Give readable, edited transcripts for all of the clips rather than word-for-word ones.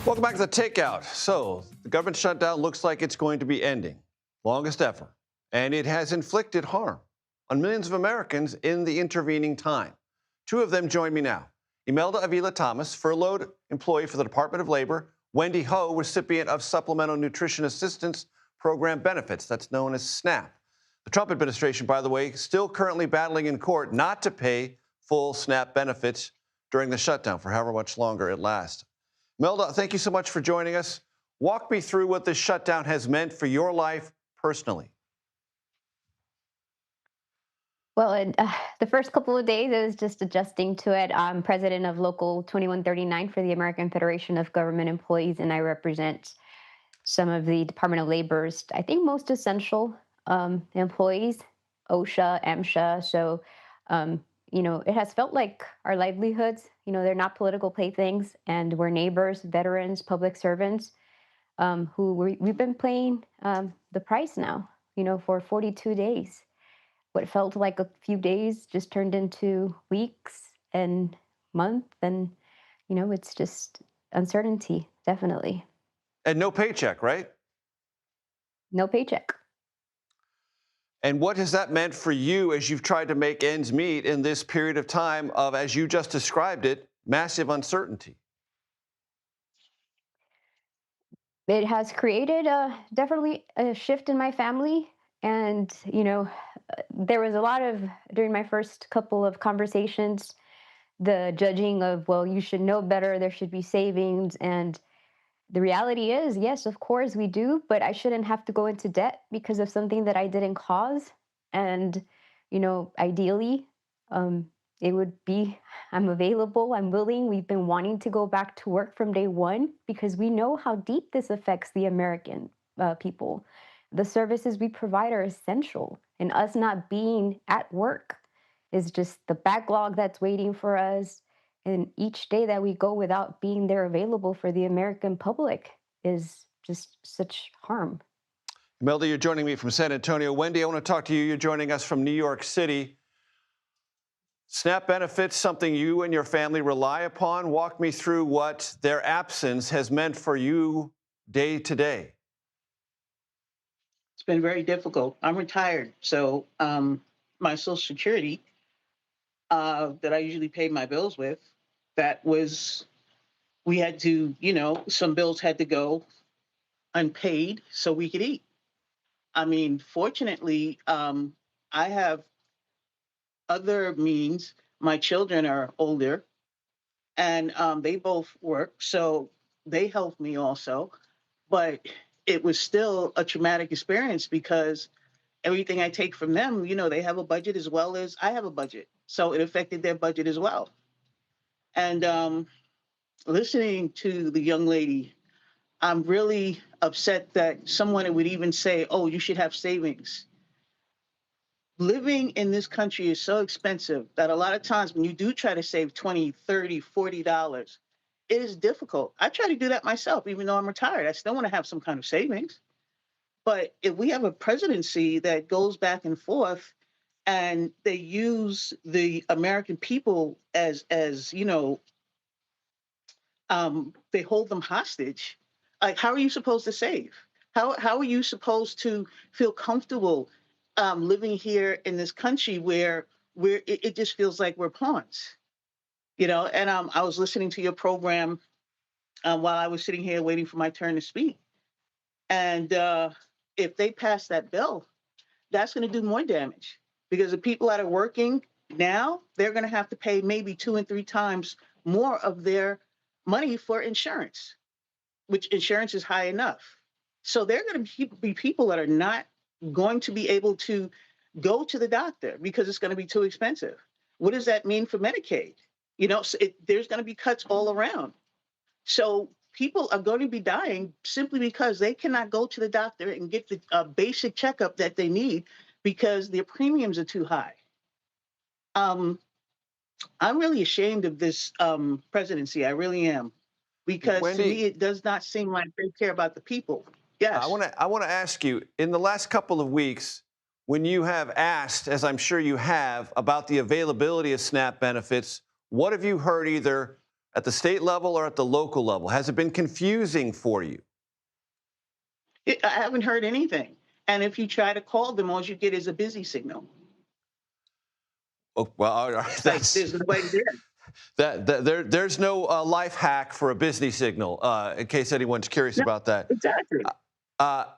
Welcome back to the Takeout. So, the government shutdown looks like it's going to be ending. Longest ever. And it has inflicted harm on millions of Americans in the intervening time. Two of them join me now. Imelda Avila-Thomas, furloughed employee for the Department of Labor. Wendy Hoe, recipient of Supplemental Nutrition Assistance Program benefits. That's known as SNAP. The Trump administration, by the way, still currently battling in court not to pay full SNAP benefits during the shutdown for however much longer it lasts. Imelda, thank you so much for joining us. Walk me through what this shutdown has meant for your life personally. Well, the first couple of days, it was just adjusting to it. I'm president of Local 2139 for the American Federation of Government Employees, and I represent some of the Department of Labor's, I think, most essential employees, OSHA, MSHA. So, it has felt like our livelihoods, they're not political playthings, and we're neighbors, veterans, public servants who we've been paying the price now, for 42 days. What felt like a few days just turned into weeks and months, and it's just uncertainty, definitely. And no paycheck, right? No paycheck. And what has that meant for you as you've tried to make ends meet in this period of time of, as you just described it, massive uncertainty? It has created definitely a shift in my family. And, there was a lot of, during my first couple of conversations, the judging of, well, you should know better, there should be savings. And the reality is, yes, of course we do, but I shouldn't have to go into debt because of something that I didn't cause. And, ideally, it would be, I'm available, I'm willing. We've been wanting to go back to work from day one because we know how deep this affects the American people. The services we provide are essential, and us not being at work is just the backlog that's waiting for us. And each day that we go without being there available for the American public is just such harm. Imelda, you're joining me from San Antonio. Wendy, I want to talk to you. You're joining us from New York City. SNAP benefits, something you and your family rely upon. Walk me through what their absence has meant for you day to day. It's been very difficult. I'm retired, so my Social Security that I usually pay my bills with, we had to, some bills had to go unpaid so we could eat. I mean, fortunately, I have other means. My children are older, and they both work, so they helped me also. But it was still a traumatic experience because everything I take from them, they have a budget as well as I have a budget. So it affected their budget as well. And listening to the young lady, I'm really upset that someone would even say, oh, you should have savings. Living in this country is so expensive that a lot of times when you do try to save $20, $30, $40, it is difficult. I try to do that myself, even though I'm retired. I still want to have some kind of savings. But if we have a presidency that goes back and forth and they use the American people as they hold them hostage, like how are you supposed to save? How are you supposed to feel comfortable living here in this country where it just feels like we're pawns? And I was listening to your program while I was sitting here waiting for my turn to speak. And if they pass that bill, that's going to do more damage because the people that are working now, they're going to have to pay maybe 2 and 3 times more of their money for insurance, which insurance is high enough. So there are going to be people that are not going to be able to go to the doctor because it's going to be too expensive. What does that mean for Medicaid? There's going to be cuts all around. So people are going to be dying simply because they cannot go to the doctor and get the basic checkup that they need because their premiums are too high. I'm really ashamed of this presidency. I really am. Because Wendy, to me, it does not seem like they care about the people. Yes. I want to ask you, in the last couple of weeks, when you have asked, as I'm sure you have, about the availability of SNAP benefits, what have you heard either at the state level or at the local level? Has it been confusing for you? I haven't heard anything. And if you try to call them, all you get is a busy signal. Oh, well, all right, It's like there's nobody there. there's no life hack for a busy signal, in case anyone's curious No, about that. exactly.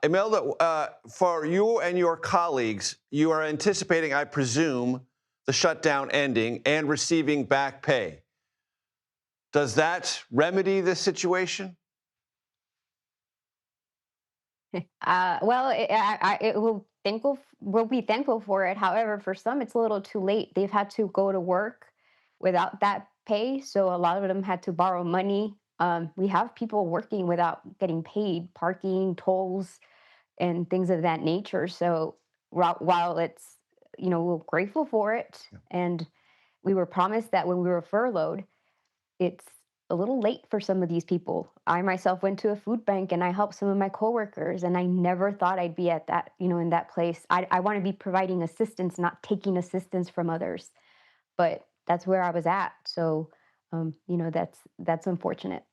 Imelda, for you and your colleagues, you are anticipating, I presume, the shutdown ending and receiving back pay. Does that remedy this situation? Well, we'll be thankful for it. However, for some, it's a little too late. They've had to go to work without that pay, so a lot of them had to borrow money. We have people working without getting paid, parking, tolls, and things of that nature. So while it's, we're grateful for it, and we were promised that when we were furloughed, it's a little late for some of these people. I myself went to a food bank and I helped some of my coworkers, and I never thought I'd be at that, in that place. I want to be providing assistance, not taking assistance from others. But that's where I was at. So, that's unfortunate.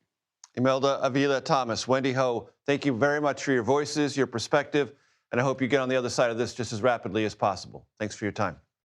Imelda Avila-Thomas, Wendy Hoe, thank you very much for your voices, your perspective, and I hope you get on the other side of this just as rapidly as possible. Thanks for your time.